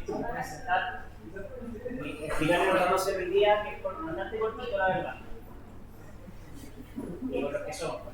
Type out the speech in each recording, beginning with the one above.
que presentar, explicar lo que vamos a hacer hoy día, que es bastante cortito, la verdad. Y con los que son.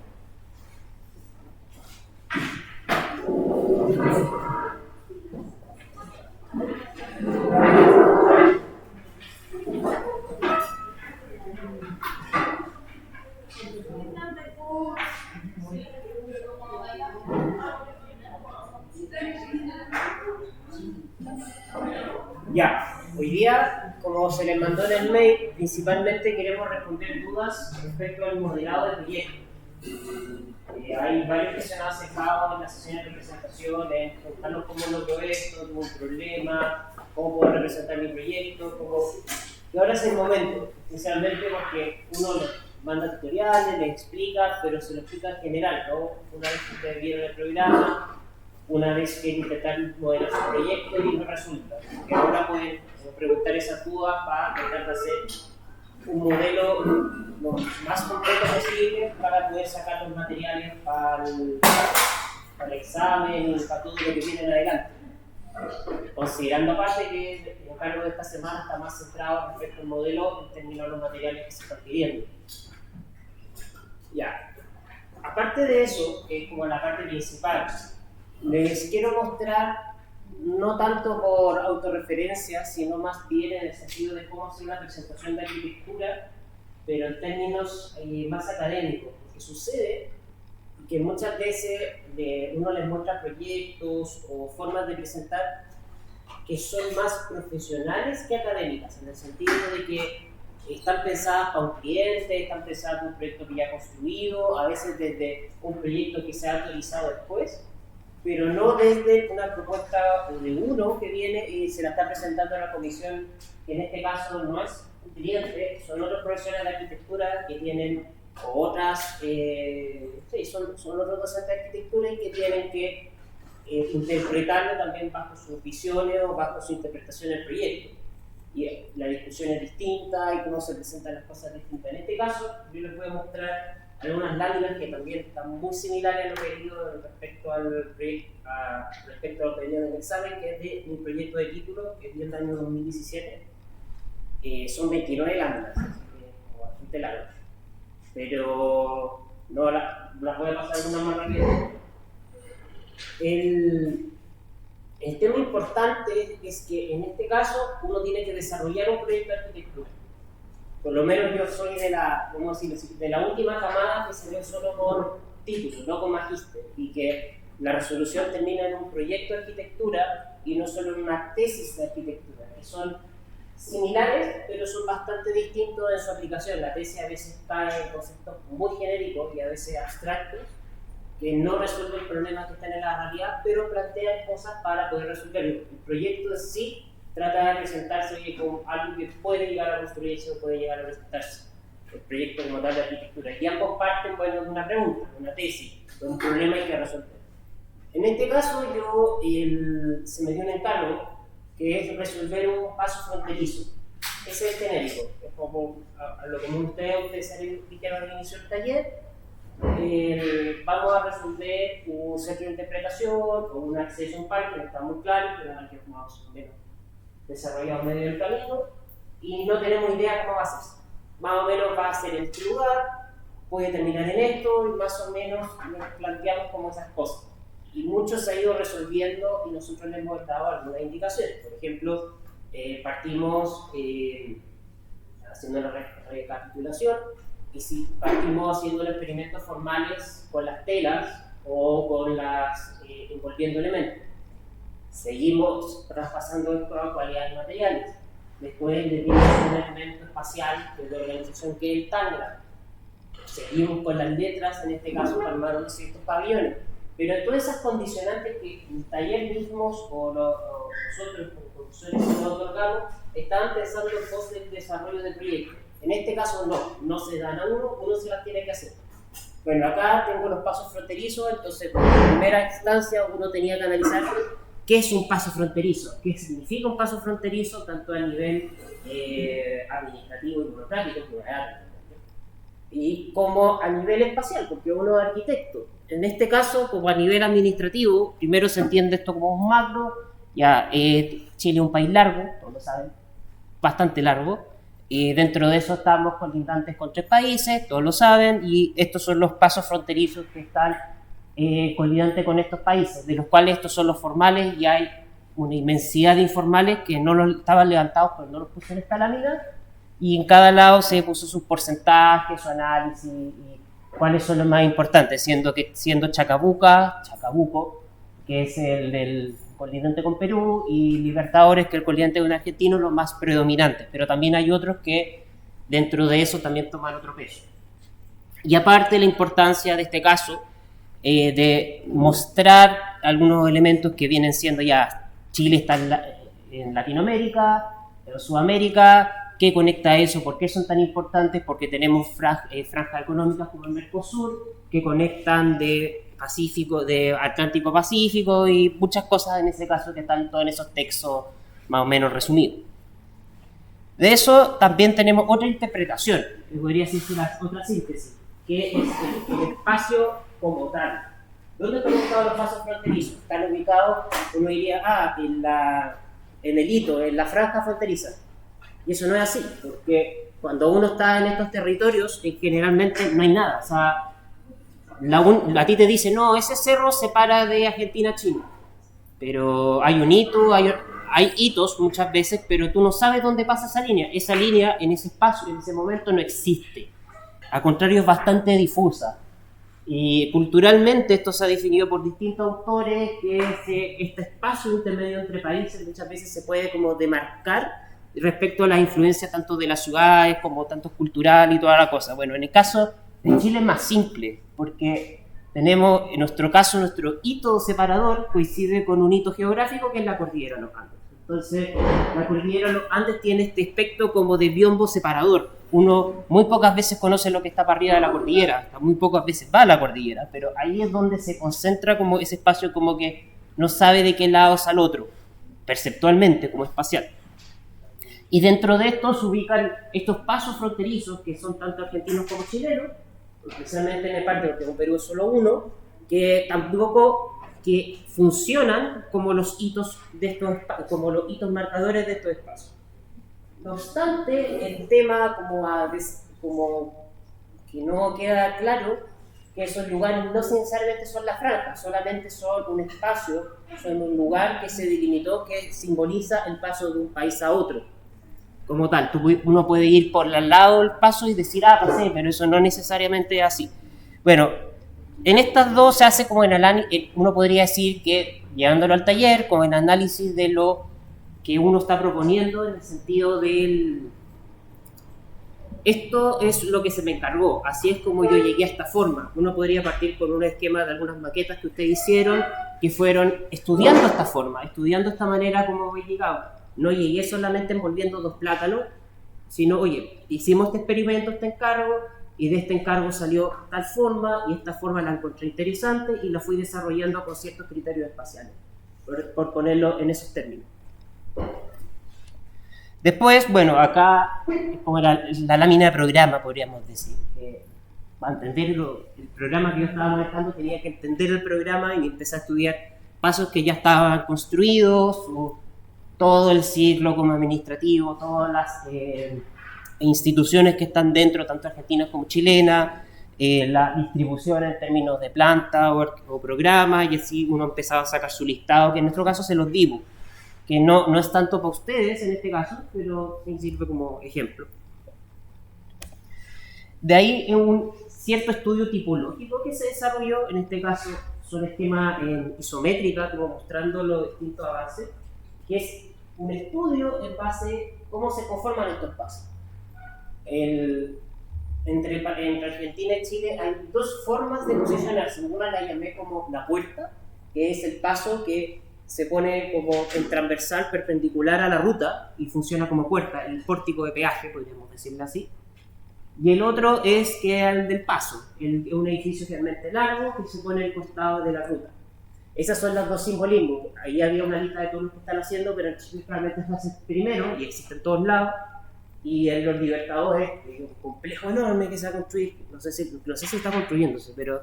Ya, hoy día, como se les mandó en el mail, principalmente queremos responder dudas respecto al modelado de proyectos. Hay varios que se han acercado en las sesiones de presentación, en preguntarnos cómo logro esto, tengo un problema, cómo puedo representar mi proyecto, cómo... Y ahora es el momento, especialmente porque uno les manda tutoriales, les explica, pero se lo explica en general, ¿no? Una vez que ustedes vieron el programa, una vez que intentar modelar su proyecto y no resulta. Que ahora pueden preguntar esas dudas para tratar de hacer un modelo lo más completo posible para poder sacar los materiales para el examen y para todo lo que viene en adelante. Considerando aparte que el cargo de esta semana está más centrado respecto al modelo en términos de los materiales que se están pidiendo. Ya. Aparte de eso, que es como la parte principal, les quiero mostrar, no tanto por autorreferencia, sino más bien en el sentido de cómo hacer una presentación de arquitectura, pero en términos más académicos. Porque sucede que muchas veces uno les muestra proyectos o formas de presentar que son más profesionales que académicas, en el sentido de que están pensadas para un cliente, están pensadas para un proyecto que ya ha construido, a veces desde un proyecto que se ha actualizado después, pero no desde una propuesta de uno que viene y se la está presentando a la comisión, que en este caso no es un cliente, son otros profesores de arquitectura que tienen otras, son otros docentes de arquitectura y que tienen que interpretarlo también bajo sus visiones o bajo su interpretación del proyecto. Y la discusión es distinta y cómo se presentan las cosas distintas. En este caso, yo les voy a mostrar algunas láminas que también están muy similares a lo que he leído respecto a lo que venía en el examen, que es de mi proyecto de título, que es del año 2017. Son 29 láminas, así que es bastante largo. Pero no las voy a pasar una más rápido. El tema importante es que en este caso uno tiene que desarrollar un proyecto de arquitectura. Por lo menos yo soy de la última camada que se ve solo con títulos, no con magíster, y que la resolución termina en un proyecto de arquitectura y no solo en una tesis de arquitectura, que son similares, pero son bastante distintos en su aplicación. La tesis a veces cae en conceptos muy genéricos y a veces abstractos, que no resuelven problemas que están en la realidad, pero plantean cosas para poder resolverlo. El proyecto en sí trata de presentarse como algo que puede llegar a construirse o puede llegar a presentarse. El proyecto como tal de arquitectura. Y ambos parten de una pregunta, de una tesis, de un problema que hay que resolver. En este caso, se me dio un encargo que es resolver un paso fronterizo. Ese es genérico. Es como a lo que ustedes se dijeron al inicio del taller. Vamos a resolver un centro de interpretación o un acceso a un parque, no está muy claro, pero que más o menos desarrollado medio del camino y no tenemos idea cómo va a ser. Más o menos va a ser en este lugar, puede terminar en esto y más o menos nos planteamos como esas cosas. Y mucho se ha ido resolviendo y nosotros les hemos dado algunas indicaciones. Por ejemplo, partimos haciendo la recapitulación. Y si partimos haciendo los experimentos formales con las telas o con envolviendo elementos, seguimos traspasando esto a cualidades materiales. Después definimos un elemento espacial de la organización que es el Tangram. Seguimos con las letras, en este caso formaron ciertos pabellones. Pero todas esas condicionantes que el taller mismos o nosotros como profesores que nos otorgamos estaban pensando en pos del desarrollo del proyecto. En este caso no se dan a uno se las tiene que hacer. Bueno, acá tengo los pasos fronterizos, entonces en primera instancia uno tenía que analizar qué es un paso fronterizo, qué significa un paso fronterizo, tanto a nivel administrativo y burocrático, y como a nivel espacial, porque uno es arquitecto. En este caso, como a nivel administrativo, primero se entiende esto como un macro, Ya, Chile es un país largo, todos lo saben, bastante largo, y dentro de eso estamos colindantes con 3 países, todos lo saben, y estos son los pasos fronterizos que están colindantes con estos países, de los cuales estos son los formales, y hay una inmensidad de informales que no los estaban levantados, pero no los puse en esta lámina, y en cada lado se puso sus porcentajes, su análisis, y cuáles son los más importantes, siendo Chacabuco, que es el del colindante con Perú, y Libertadores, que es el colindante con argentino, los más predominantes, pero también hay otros que dentro de eso también toman otro peso. Y aparte la importancia de este caso, de mostrar algunos elementos que vienen siendo ya, Chile está en Latinoamérica, en Sudamérica, ¿qué conecta eso? ¿Por qué son tan importantes? Porque tenemos franjas económicas como el Mercosur, que conectan de Pacífico, de Atlántico Pacífico, y muchas cosas en ese caso que están todos en esos textos más o menos resumidos. De eso también tenemos otra interpretación, que podría decirse otra síntesis, que es el espacio como tal. ¿Dónde están ubicados los pasos fronterizos? Están ubicados, uno diría, en el hito, en la franja fronteriza. Y eso no es así, porque cuando uno está en estos territorios, generalmente no hay nada. O sea, a ti te dice, no, ese cerro separa de Argentina a Chile. Pero hay un hito, hay hitos muchas veces, pero tú no sabes dónde pasa esa línea. Esa línea en ese espacio, en ese momento, no existe. Al contrario, es bastante difusa. Y culturalmente esto se ha definido por distintos autores, que este espacio intermedio entre países muchas veces se puede como demarcar respecto a las influencias tanto de las ciudades como tanto cultural y toda la cosa. Bueno, en el caso de Chile es más simple, porque tenemos, en nuestro caso, nuestro hito separador coincide con un hito geográfico que es la cordillera de los Andes. Entonces, la cordillera de los Andes tiene este aspecto como de biombo separador. Uno muy pocas veces conoce lo que está para arriba de la cordillera, hasta muy pocas veces va a la cordillera, pero ahí es donde se concentra como ese espacio como que no sabe de qué lado es al otro, perceptualmente, como espacial. Y dentro de esto se ubican estos pasos fronterizos que son tanto argentinos como chilenos, especialmente en el parte porque con Perú es solo uno, que tampoco que funcionan como los hitos de estos, como los hitos marcadores de estos espacios. No obstante, el tema como que no queda claro que esos lugares no necesariamente son las franjas, solamente son un espacio, son un lugar que se delimitó que simboliza el paso de un país a otro. Como tal, uno puede ir por al lado del paso y decir, pasé, pero eso no necesariamente es así. Bueno, en estas dos se hace como uno podría decir que, llevándolo al taller, como en análisis de lo que uno está proponiendo en el sentido del... Esto es lo que se me encargó, así es como yo llegué a esta forma. Uno podría partir con un esquema de algunas maquetas que ustedes hicieron, que fueron estudiando esta forma, estudiando esta manera como he llegado. No llegué solamente envolviendo 2 plátanos, sino, oye, hicimos este experimento, este encargo, y de este encargo salió tal forma, y esta forma la encontré interesante, y la fui desarrollando con ciertos criterios espaciales, por ponerlo en esos términos. Después, bueno, acá es como la lámina de programa, podríamos decir. Para entender el programa que yo estaba manejando, tenía que entender el programa y empezar a estudiar pasos que ya estaban construidos, todo el ciclo como administrativo, todas las instituciones que están dentro, tanto argentinas como chilenas, la distribución en términos de planta o programa, y así uno empezaba a sacar su listado, que en nuestro caso se los dimos, que no es tanto para ustedes en este caso, pero sirve como ejemplo. De ahí un cierto estudio tipológico que se desarrolló, en este caso son esquemas en isométrica, como mostrando los distintos avances, que es un estudio en base a cómo se conforman estos pasos. Entre Argentina y Chile hay 2 formas de posicionarse. Una la llamé como la puerta, que es el paso que se pone como en transversal perpendicular a la ruta y funciona como puerta, el pórtico de peaje, podríamos decirlo así. Y el otro es que el del paso, un edificio realmente largo que se pone al costado de la ruta. Esas son los 2 simbolismos. Ahí había una lista de todos los que están haciendo, pero en Chile realmente se hace primero y existe en todos lados. Y en los Libertadores, es un complejo enorme que se va a construir, no sé si está construyéndose, pero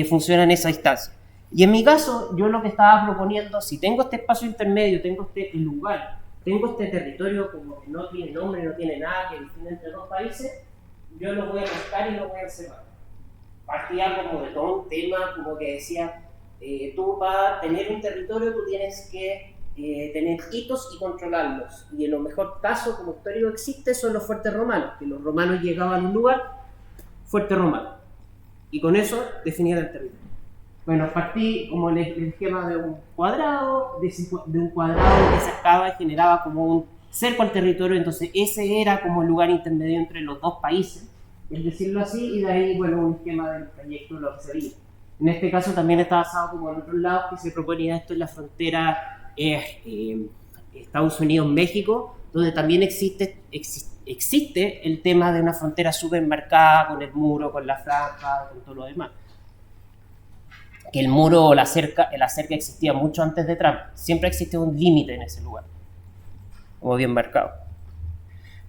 funciona en esa instancia. Y en mi caso, yo lo que estaba proponiendo, si tengo este espacio intermedio, tengo este lugar, tengo este territorio como que no tiene nombre, no tiene nada, que distingue entre dos países, yo lo voy a buscar y lo voy a separar. Partía como de todo un tema, como que decía, tú para tener un territorio tú tienes que tener hitos y controlarlos. Y en lo mejor caso, como histórico existe, son los fuertes romanos, que los romanos llegaban a un lugar, fuerte romano. Y con eso definían el territorio. Bueno, partí como el esquema de un cuadrado, de un cuadrado que sacaba y generaba como un cerco al territorio, entonces ese era como el lugar intermedio entre los dos países, es decirlo así, y de ahí, bueno, un esquema del proyecto de lo que sería. En este caso también está basado como en otros lados que se proponía esto en la frontera Estados Unidos-México, donde también existe el tema de una frontera súper marcada con el muro, con la franja, con todo lo demás. Que el muro o la cerca existía mucho antes de Trump. Siempre existe un límite en ese lugar, como bien marcado.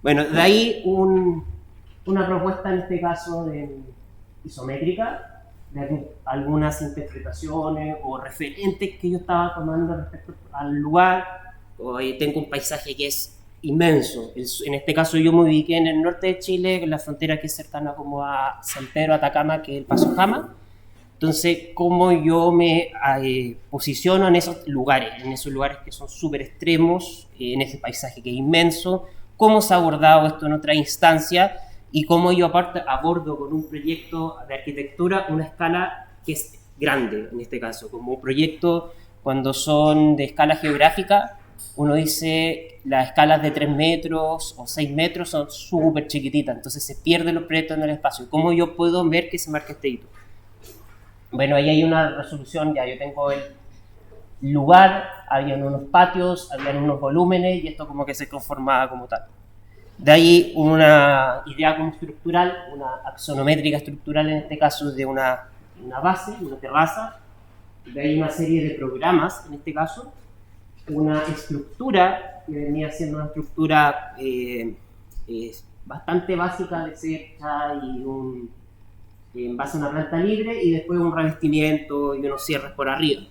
Bueno, de ahí una propuesta en este caso de isométrica, de algunas interpretaciones o referentes que yo estaba tomando respecto al lugar. Hoy tengo un paisaje que es inmenso. En este caso yo me ubiqué en el norte de Chile, en la frontera que es cercana como a San Pedro, Atacama, que es el Paso Jama. Entonces, cómo yo me posiciono en esos lugares que son súper extremos, en ese paisaje que es inmenso, cómo se ha abordado esto en otra instancia y cómo yo aparte abordo con un proyecto de arquitectura una escala que es grande, en este caso, como un proyecto cuando son de escala geográfica, uno dice las escalas de 3 metros o 6 metros son súper chiquititas, entonces se pierden los proyectos en el espacio. ¿Cómo yo puedo ver que se marca este hito? Bueno, ahí hay una resolución, ya yo tengo el lugar, habían unos patios, habían unos volúmenes y esto como que se conformaba como tal. De ahí una idea como estructural, una axonométrica estructural en este caso de una base, una terraza. De ahí una serie de programas, en este caso, una estructura que venía siendo una estructura bastante básica de cerca y en base a una planta libre y después un revestimiento y unos cierres por arriba,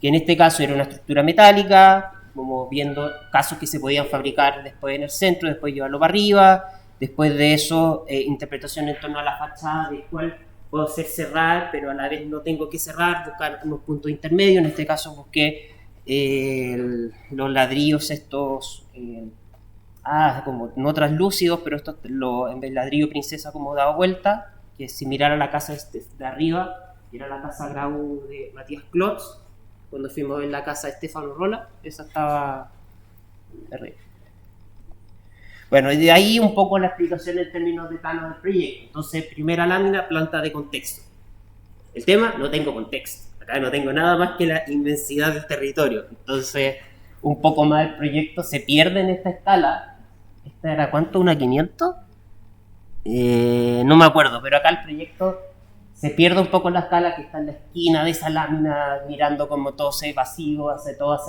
que en este caso era una estructura metálica, como viendo casos que se podían fabricar después en el centro, después llevarlo para arriba, después de eso interpretación en torno a la fachada de cuál puedo hacer cerrar, pero a la vez no tengo que cerrar, buscar unos puntos intermedios. En este caso busqué los ladrillos estos como no translúcidos, pero estos en vez de ladrillo princesa como dado vuelta, que es similar a la casa de arriba, que era la casa Grau de Matías Klotz, cuando fuimos en la casa de Stefano Rolla, esa estaba arriba. Bueno, y de ahí un poco la explicación en términos de plano del proyecto. Entonces, primera lámina, planta de contexto. El tema, no tengo contexto. Acá no tengo nada más que la inmensidad del territorio. Entonces, un poco más el proyecto se pierde en esta escala. ¿Esta era cuánto? ¿Una 500? No me acuerdo, pero acá el proyecto se pierde un poco en la escala que está en la esquina de esa lámina, mirando como todo ese vacío, todo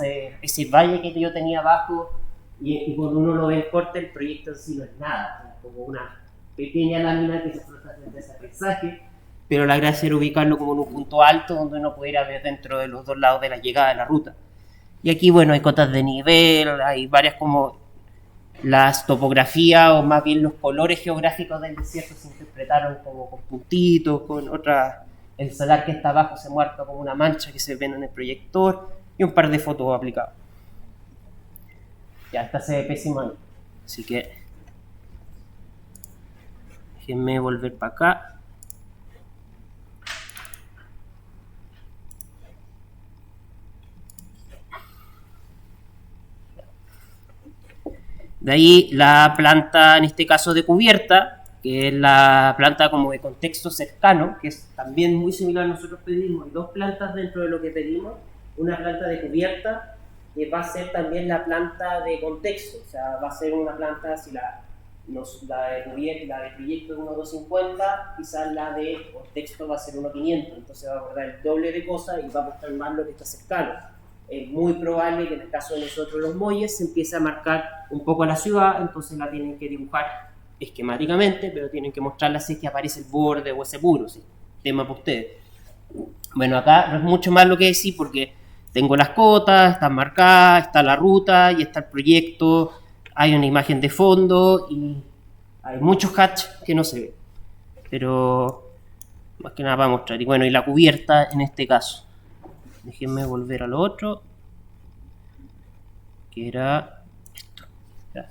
ese valle que yo tenía abajo, y cuando uno lo ve en corte, el proyecto en sí no es nada, como una pequeña lámina que se flota desde ese paisaje, pero la gracia era ubicarlo como en un punto alto donde uno pudiera ver dentro de los dos lados de la llegada de la ruta. Y aquí, bueno, hay cotas de nivel, hay varias como las topografías o más bien los colores geográficos del desierto se interpretaron como con puntitos, con otras, el salar que está abajo se muestra como una mancha que se ve en el proyector y un par de fotos aplicadas. Ya, esta se ve pésimo ahí, así que déjenme volver para acá. De ahí la planta, en este caso de cubierta, que es la planta como de contexto cercano, que es también muy similar a nosotros pedimos. Hay dos plantas dentro de lo que pedimos, una planta de cubierta, que va a ser también la planta de contexto, o sea, va a ser una planta, si la de proyecto es 1.250, quizás la de contexto va a ser 1.500, entonces va a abordar el doble de cosas y va a mostrar más lo que está cercano. Es muy probable que en el caso de nosotros los muelles se empiece a marcar un poco la ciudad, entonces la tienen que dibujar esquemáticamente, pero tienen que mostrarla si es que aparece el borde o ese muro, ¿sí? Tema para ustedes. Bueno, acá no es mucho más lo que decir porque tengo las cotas, están marcadas, está la ruta y está el proyecto, hay una imagen de fondo y hay muchos hatch que no se ven. Pero más que nada para mostrar. Y bueno, y la cubierta en este caso. Déjenme volver a lo otro. Que era esto. Ya.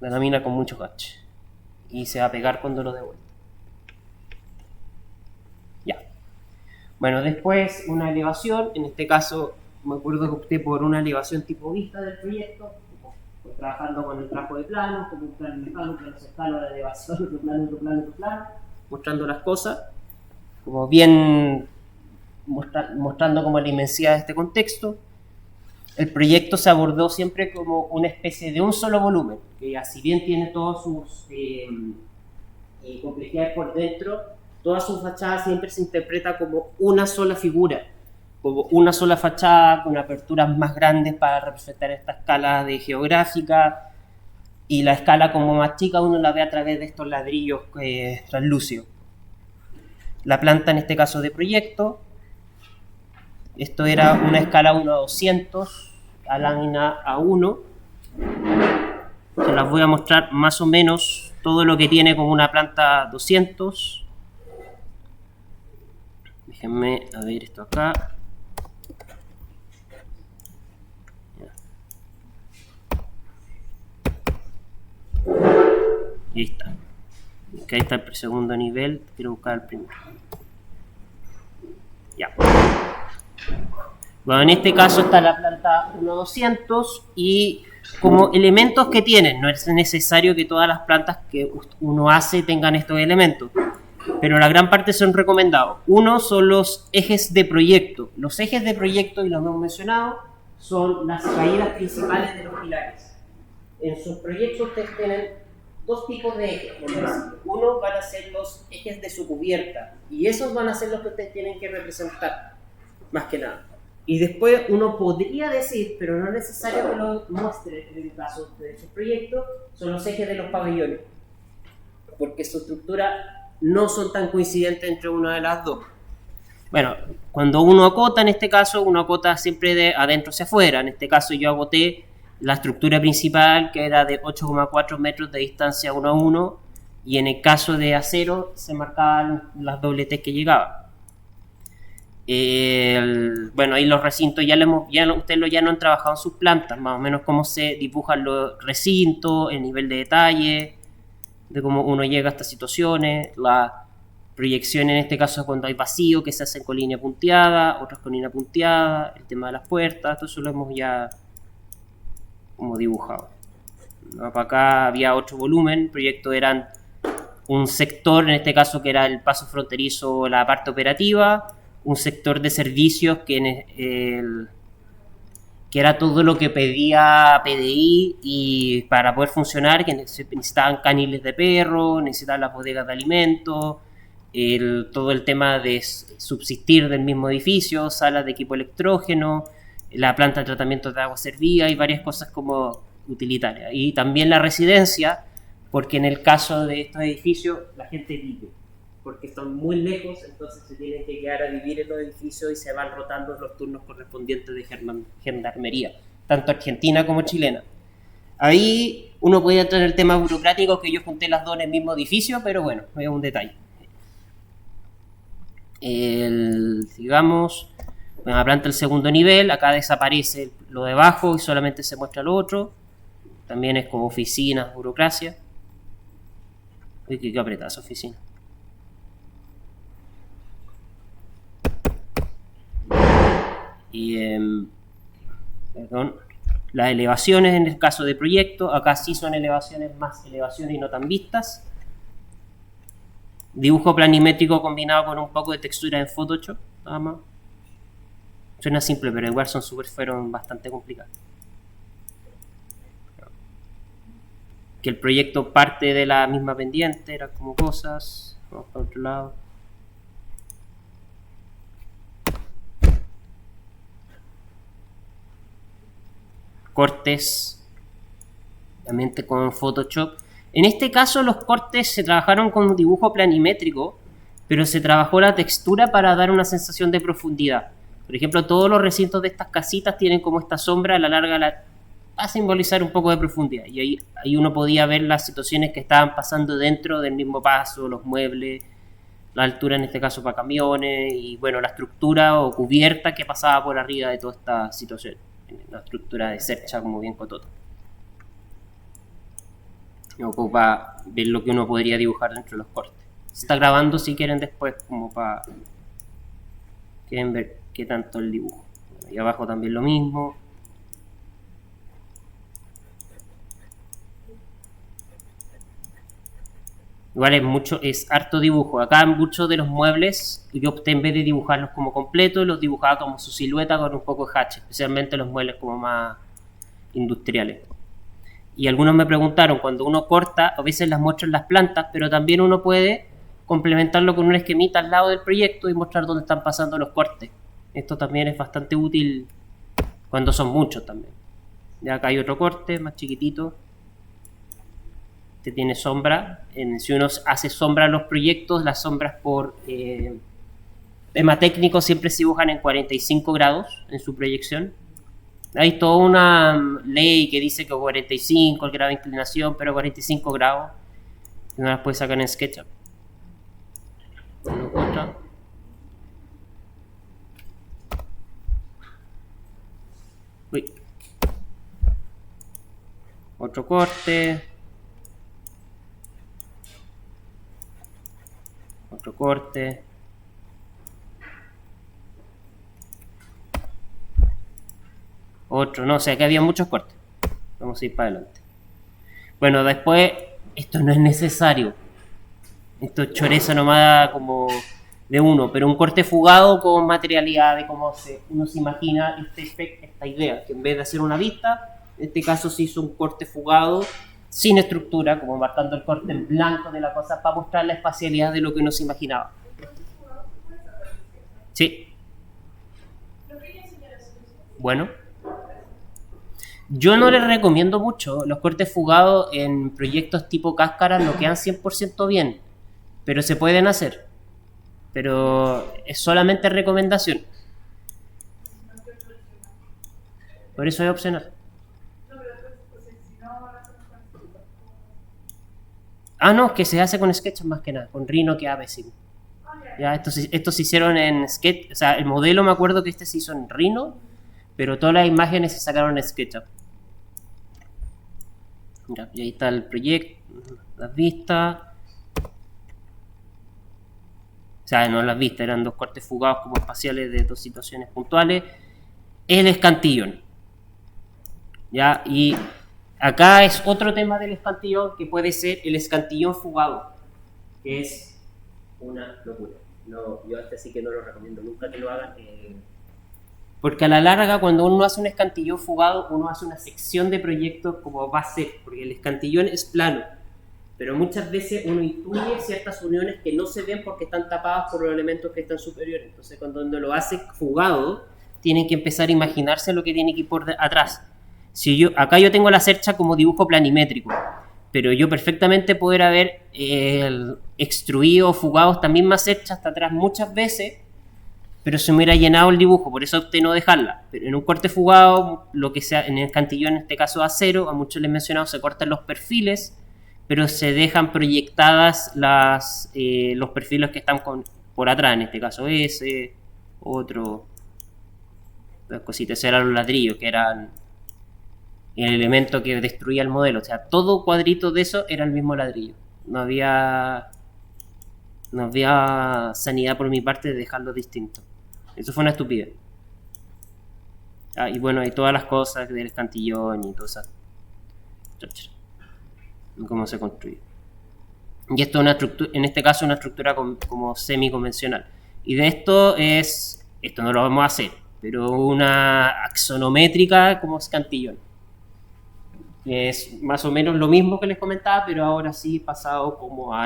La lámina con muchos hatch. Y se va a pegar cuando lo devuelva. Ya. Bueno, después una elevación. En este caso me acuerdo que opté por una elevación tipo vista del proyecto. Pues trabajando con el trabajo de planos, como un plano mecánico, planos escala, la elevación, otro plano, otro plano, otro plano, mostrando las cosas, como bien mostrando como la inmensidad de este contexto. El proyecto se abordó siempre como una especie de un solo volumen, que ya si bien tiene todas sus complejidades por dentro, toda su fachada siempre se interpreta como una sola figura, como una sola fachada con aperturas más grandes para representar esta escala de geográfica, y la escala como más chica uno la ve a través de estos ladrillos translúcidos. La planta en este caso de proyecto, esto era una escala 1:200 a lámina A1. Se las voy a mostrar más o menos todo lo que tiene como una planta 200. Déjenme a ver esto acá. Y ahí está. Ahí está el segundo nivel. Quiero buscar el primero. Ya. Bueno, en este caso está la planta 1:200 y como elementos que tienen, no es necesario que todas las plantas que uno hace tengan estos elementos, pero la gran parte son recomendados. Uno son los ejes de proyecto. Los ejes de proyecto, y los hemos mencionado, son las caídas principales de los pilares. En sus proyectos ustedes tienen dos tipos de ejes. Uno van a ser los ejes de su cubierta y esos van a ser los que ustedes tienen que representar, más que nada. Y después uno podría decir, pero no es necesario que lo muestre en el caso de sus proyectos, son los ejes de los pabellones, porque su estructura no son tan coincidentes entre una de las dos. Bueno, cuando uno acota, en este caso, uno acota siempre de adentro hacia afuera. En este caso yo acoté la estructura principal, que era de 8,4 metros de distancia 1 a 1, y en el caso de acero se marcaban las dobletes que llegaban. Bueno, ahí los recintos ustedes ya no han trabajado en sus plantas, más o menos cómo se dibujan los recintos, el nivel de detalle, de cómo uno llega a estas situaciones, la proyección en este caso cuando hay vacío, que se hacen con línea punteada, otras con línea punteada, el tema de las puertas, todo eso lo hemos ya como dibujado. ¿No? Para acá había otro volumen, proyectos eran un sector, en este caso que era el paso fronterizo, la parte operativa, un sector de servicios que era todo lo que pedía PDI y para poder funcionar, que necesitaban caniles de perro, necesitaban las bodegas de alimentos, todo el tema de subsistir del mismo edificio, salas de equipo electrógeno, la planta de tratamiento de agua servida y varias cosas como utilitarias. Y también la residencia, porque en el caso de estos edificios la gente vive, porque están muy lejos, entonces se tienen que quedar a vivir en los edificios y se van rotando los turnos correspondientes de gendarmería, tanto argentina como chilena. Ahí uno podía entrar en el tema burocrático, que yo junté las dos en el mismo edificio, pero bueno, es un detalle. Digamos, la planta del segundo nivel, acá desaparece lo de abajo y solamente se muestra lo otro. También es como oficinas, burocracia. Uy, qué apretada esa oficina. Y, perdón, las elevaciones en el caso de proyecto, acá sí son elevaciones, más elevaciones y no tan vistas. Dibujo planimétrico combinado con un poco de textura en Photoshop, nada más. Suena simple, pero igual fueron bastante complicadas. Que el proyecto parte de la misma pendiente, eran como cosas. Vamos para otro lado. Cortes, también con Photoshop. En este caso los cortes se trabajaron con un dibujo planimétrico pero se trabajó la textura para dar una sensación de profundidad. Por ejemplo, todos los recintos de estas casitas tienen como esta sombra, a la larga va a simbolizar un poco de profundidad. Y ahí uno podía ver las situaciones que estaban pasando dentro del mismo paso, los muebles, la altura en este caso para camiones, y bueno, la estructura o cubierta que pasaba por arriba de toda esta situación. La estructura de cercha, como bien cototo. Un poco para ver lo que uno podría dibujar dentro de los cortes. Se está grabando si quieren después, como para quieren ver qué tanto el dibujo. Y abajo también lo mismo. Igual es harto dibujo. Acá muchos de los muebles yo opté en vez de dibujarlos como completos, los dibujaba como su silueta con un poco de hatch, especialmente los muebles como más industriales. Y algunos me preguntaron, cuando uno corta, a veces las muestro en las plantas, pero también uno puede complementarlo con un esquemita al lado del proyecto y mostrar dónde están pasando los cortes. Esto también es bastante útil cuando son muchos también. Ya acá hay otro corte más chiquitito. Este tiene sombra. Si uno hace sombra a los proyectos, las sombras por tema técnico siempre se dibujan en 45 grados en su proyección. Hay toda una ley que dice que 45 el grado de inclinación, pero 45 grados no las puedes sacar en SketchUp. Otra. Uy. Otro corte. Otro corte. Otro, no, o sea que había muchos cortes. Vamos a ir para adelante. Bueno, después, esto no es necesario. Esto es choreza nomás como de uno, pero un corte fugado con materialidad de cómo uno se imagina esta idea, que en vez de hacer una vista, en este caso se hizo un corte fugado sin estructura, como marcando el corte en blanco de la cosa para mostrar la espacialidad de lo que uno se imaginaba. Sí. Bueno. Yo no les recomiendo mucho. Los cortes fugados en proyectos tipo cáscara no quedan 100% bien, pero se pueden hacer. Pero es solamente recomendación. Por eso es opcional. No, es que se hace con SketchUp más que nada, con Rhino queda pésimo. Ya, estos se hicieron en Sketch, o sea, el modelo me acuerdo que se hizo en Rhino, pero todas las imágenes se sacaron en SketchUp. Ya, y ahí está el proyecto, las vistas. O sea, no las vistas, eran dos cortes fugados como espaciales de dos situaciones puntuales. El escantillón. Ya, y acá es otro tema del escantillón que puede ser el escantillón fugado, que es una locura. No, yo este sí que no lo recomiendo nunca que lo hagan. Porque a la larga, cuando uno hace un escantillón fugado, uno hace una sección de proyectos como va a ser, porque el escantillón es plano, pero muchas veces uno intuye ciertas uniones que no se ven porque están tapadas por los elementos que están superiores. Entonces, cuando uno lo hace fugado, tienen que empezar a imaginarse lo que tiene que ir por atrás. Acá yo tengo la cercha como dibujo planimétrico, pero yo perfectamente poder haber extruido o fugado esta misma cercha hasta atrás muchas veces, pero se me hubiera llenado el dibujo, por eso opté no dejarla. Pero en un corte fugado, lo que sea, en el escantillón, en este caso A0, a muchos les he mencionado, se cortan los perfiles, pero se dejan proyectadas los perfiles que están por atrás, en este caso ese, otro, las cositas, eran los ladrillos, que eran el elemento que destruía el modelo. O sea, todo cuadrito de eso era el mismo ladrillo. No había sanidad por mi parte de dejarlo distinto. Eso fue una estupidez. Y bueno, hay todas las cosas del escantillón y todo eso. Cómo se construye. Y esto es una estructura, en este caso una estructura como semi-convencional. Y de esto no lo vamos a hacer, pero una axonométrica como escantillón. Es más o menos lo mismo que les comentaba, pero ahora sí pasado como a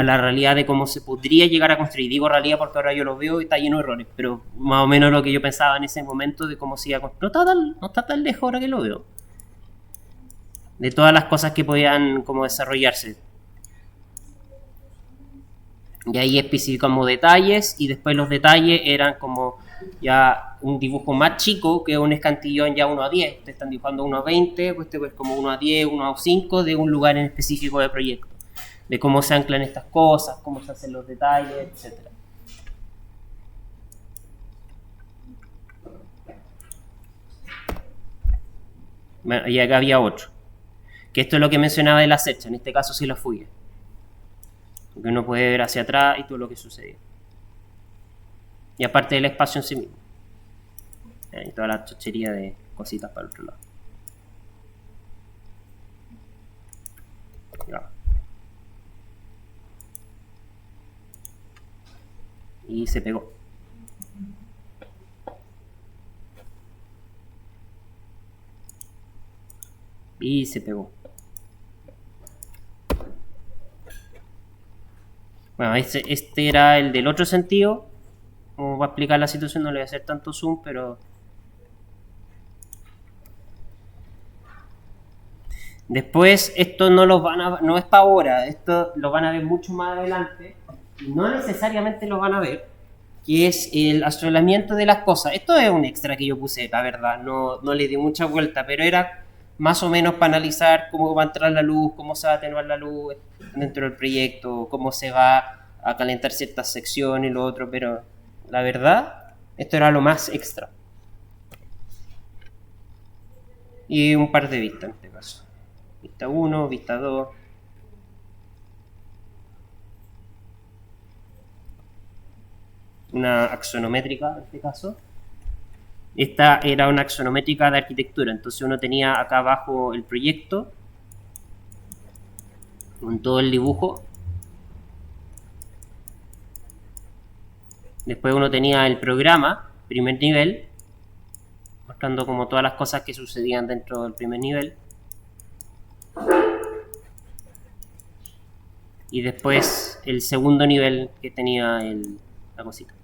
la realidad de cómo se podría llegar a construir. Digo realidad porque ahora yo lo veo y está lleno de errores, pero más o menos lo que yo pensaba en ese momento de cómo se iba a construir. No está tan lejos ahora que lo veo. De todas las cosas que podían como desarrollarse. Y ahí especificamos detalles, y después los detalles eran como ya un dibujo más chico que un escantillón ya 1 a 10. Ustedes están dibujando 1 a 20, pues este es como 1 a 10, 1 a 5 de un lugar en específico de proyecto. De cómo se anclan estas cosas, cómo se hacen los detalles, etc. Bueno, y acá había otro. Que esto es lo que mencionaba de la secha, en este caso sí la fuga. Porque uno puede ver hacia atrás y todo lo que sucedió. Y aparte del espacio en sí mismo. Y toda la chochería de cositas para el otro lado. Ya. Y se pegó. Y se pegó. Bueno, este era el del otro sentido. Como va a explicar la situación, no le voy a hacer tanto zoom, pero... Después, esto no es para ahora, esto lo van a ver mucho más adelante. Y no necesariamente lo van a ver, que es el asolamiento de las cosas. Esto es un extra que yo puse, la verdad, no le di mucha vuelta, pero era más o menos para analizar cómo va a entrar la luz, cómo se va a atenuar la luz dentro del proyecto, cómo se va a calentar ciertas secciones y lo otro, pero la verdad, esto era lo más extra. Y un par de vistas en este caso. Vista 1, vista 2. Una axonométrica en este caso. Esta era una axonométrica de arquitectura, entonces uno tenía acá abajo el proyecto con todo el dibujo. Después uno tenía el programa, primer nivel, mostrando como todas las cosas que sucedían dentro del primer nivel. Y después el segundo nivel que tenía la cosita.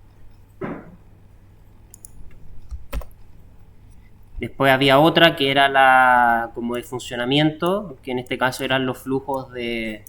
Después había otra que era la como de funcionamiento, que en este caso eran los flujos de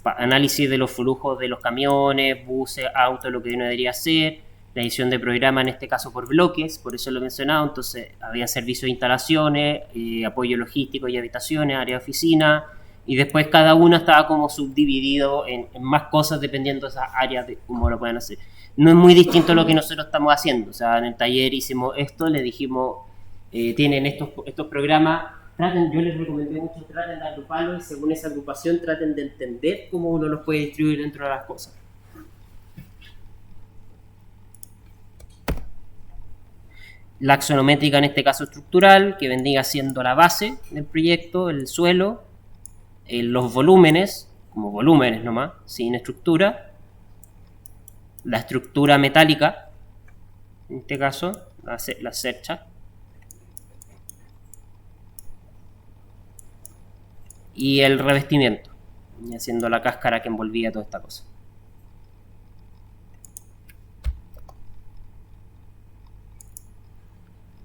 análisis de los flujos de los camiones, buses, autos, lo que uno debería hacer, la edición de programa en este caso por bloques, por eso lo he mencionado. Entonces había servicios de instalaciones, apoyo logístico y habitaciones, área de oficina, y después cada uno estaba como subdividido en más cosas dependiendo de esas áreas de cómo lo pueden hacer. No es muy distinto a lo que nosotros estamos haciendo. O sea, en el taller hicimos esto, le dijimos, tienen estos programas, yo les recomendé mucho, traten de agruparlos y según esa agrupación traten de entender cómo uno los puede distribuir dentro de las cosas. La axonométrica en este caso estructural, que vendría siendo la base del proyecto, el suelo, los volúmenes, como volúmenes nomás, sin estructura, la estructura metálica, en este caso, la cercha, y el revestimiento, haciendo la cáscara que envolvía toda esta cosa.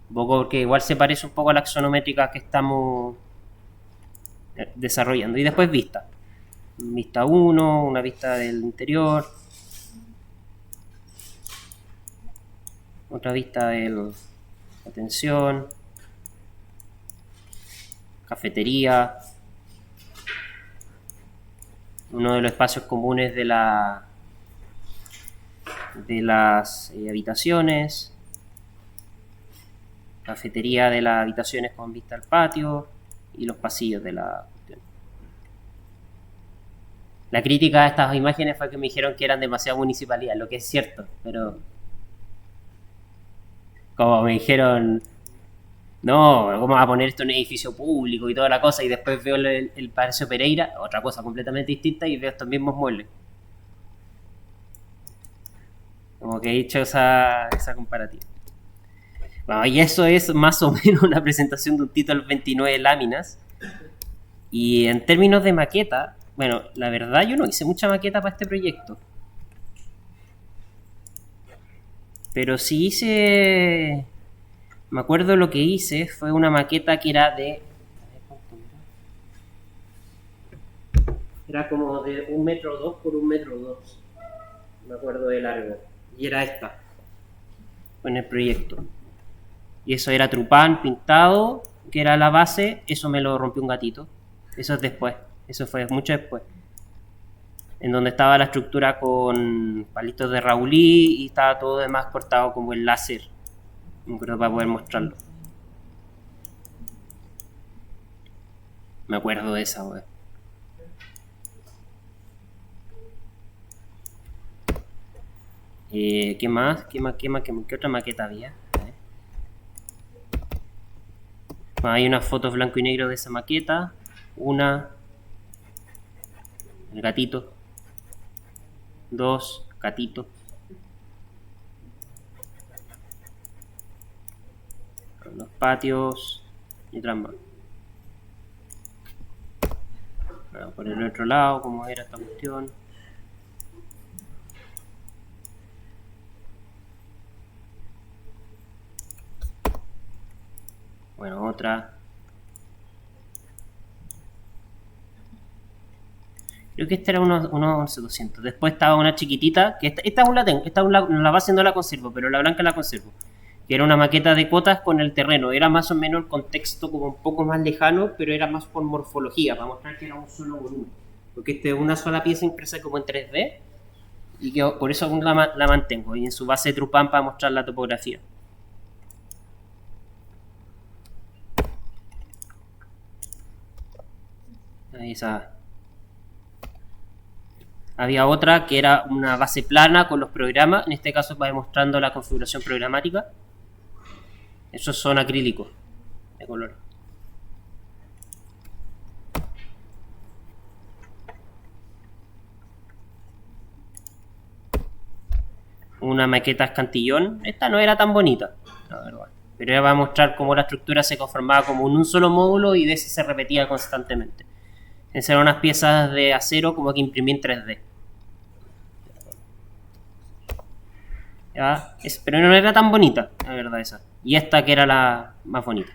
Un poco porque igual se parece un poco a la axonométrica que estamos desarrollando. Y después vista. Vista 1, una vista del interior. Otra vista de la atención. Cafetería. Uno de los espacios comunes de las habitaciones. Cafetería de las habitaciones con vista al patio y los pasillos de la cuestión. La crítica a estas imágenes fue que me dijeron que eran demasiado municipalidad, lo que es cierto, pero como me dijeron, no, ¿cómo vas a poner esto en un edificio público y toda la cosa? Y después veo el Palacio Pereira, otra cosa completamente distinta, y veo estos mismos muebles. Como que he hecho esa comparativa. Bueno, y eso es más o menos una presentación de un título 29 láminas. Y en términos de maqueta, bueno, la verdad yo no hice mucha maqueta para este proyecto. Pero sí hice... Me acuerdo lo que hice fue una maqueta que era de... Era como de 1,2 m por 1,2 m. me acuerdo de largo. Y era esta, en el proyecto. Y eso era Trupán pintado, que era la base. Eso me lo rompió un gatito. Eso es después. Eso fue mucho después. En donde estaba la estructura con palitos de Raulí y estaba todo demás cortado como el láser. No creo para poder mostrarlo. Me acuerdo de esa, wey. ¿Qué más? ¿Qué otra maqueta había? Hay unas fotos blanco y negro de esa maqueta. Una. El gatito. Dos. Gatito. Los patios. Y otras más. Por el otro lado, cómo era esta cuestión. Bueno, otra. Creo que esta era unos 11.200. Después estaba una chiquitita, que esta aún la tengo. Esta aún la base no la conservo, pero la blanca la conservo. Que era una maqueta de cotas con el terreno. Era más o menos el contexto como un poco más lejano, pero era más por morfología, para mostrar que era un solo volumen. Porque esta es una sola pieza impresa como en 3D, y que por eso aún la mantengo. Y en su base de Trupán para mostrar la topografía. Ahí está. Había otra que era una base plana con los programas. En este caso va demostrando la configuración programática. Esos son acrílicos de color. Una maqueta escantillón. Esta no era tan bonita, la verdad. Pero era para mostrar cómo la estructura se conformaba como en un solo módulo y de ese se repetía constantemente. Esas eran unas piezas de acero como que imprimí en 3D. ¿Ya? Pero no era tan bonita, la verdad, esa. Y esta que era la más bonita.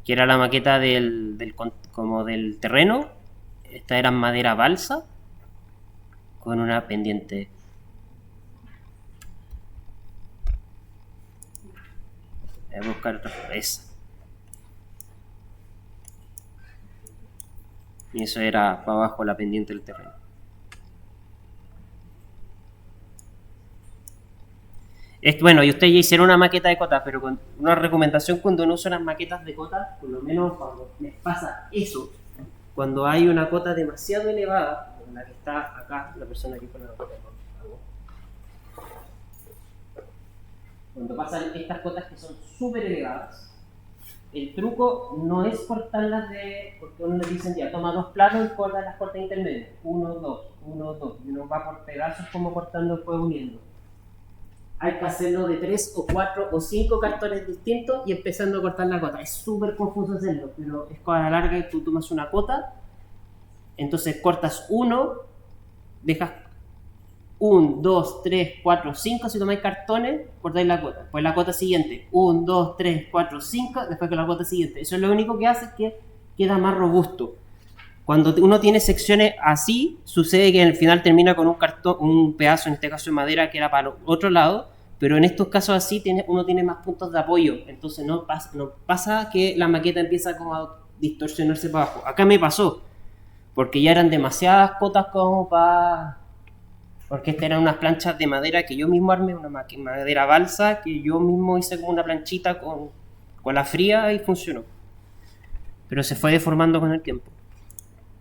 Que era la maqueta como del terreno. Esta era madera balsa con una pendiente. Voy a buscar otra esa. Y eso era para abajo la pendiente del terreno. Bueno, y ustedes ya hicieron una maqueta de cotas, pero con una recomendación cuando uno usa las maquetas de cotas, por lo menos cuando les pasa eso, cuando hay una cota demasiado elevada, como la que está acá, la persona aquí con la cota, cuando pasan estas cotas que son súper elevadas, el truco no es cortarlas porque uno le dicen ya, toma dos planos y corta las cortas intermedias, 1, 2, 1, 2, y uno va por pedazos como cortando después uniendo. Hay que hacerlo de 3 o 4 o 5 cartones distintos y empezando a cortar la cota. Es súper confuso hacerlo, pero es con la larga que tú tomas una cota, entonces cortas uno, dejas 1, 2, 3, 4, 5, si tomáis cartones, cortáis la cota. Después la cota siguiente, 1, 2, 3, 4, 5, después con la cota siguiente. Eso es lo único que hace que queda más robusto. Cuando uno tiene secciones así, sucede que al final termina con un pedazo, en este caso de madera, que era para el otro lado, pero en estos casos así uno tiene más puntos de apoyo, entonces no pasa que la maqueta empieza como a distorsionarse para abajo. Acá me pasó, porque ya eran demasiadas cotas como para... Porque estas eran unas planchas de madera que yo mismo armé, una madera balsa, que yo mismo hice como una planchita con la fría y funcionó. Pero se fue deformando con el tiempo.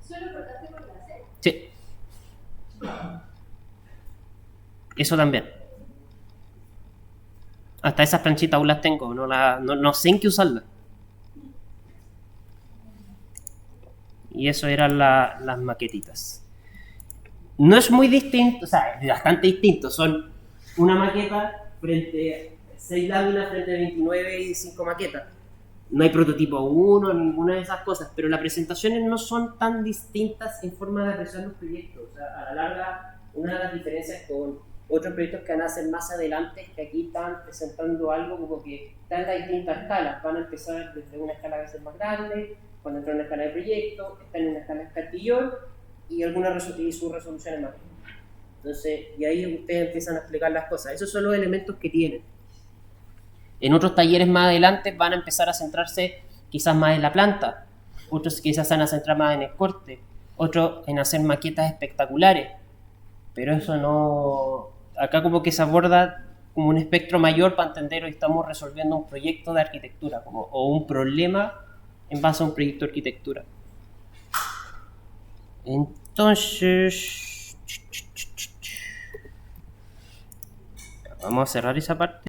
¿Solo cortaste con láser? Sí. Eso también. Hasta esas planchitas aún las tengo, no sé en qué usarlas. Y eso eran las maquetitas. No es muy distinto, o sea, es bastante distinto. Son una maqueta frente a 6 láminas frente a 29 y 5 maquetas. No hay prototipo 1, ninguna de esas cosas, pero las presentaciones no son tan distintas en forma de apreciar los proyectos. O sea, a la larga, una de las diferencias con otros proyectos que van a hacer más adelante es que aquí están presentando algo como que están en las distintas escalas. Van a empezar desde una escala a veces más grande, cuando entran en una escala de proyecto, están en una escala de escantillón y su resolución es más. Entonces, y ahí ustedes empiezan a explicar las cosas. Esos son los elementos que tienen. En otros talleres más adelante van a empezar a centrarse quizás más en la planta, otros quizás van a centrar más en el corte, otros en hacer maquetas espectaculares, pero eso no... Acá como que se aborda como un espectro mayor para entender hoy estamos resolviendo un proyecto de arquitectura o un problema en base a un proyecto de arquitectura. Entonces, vamos a cerrar esa parte.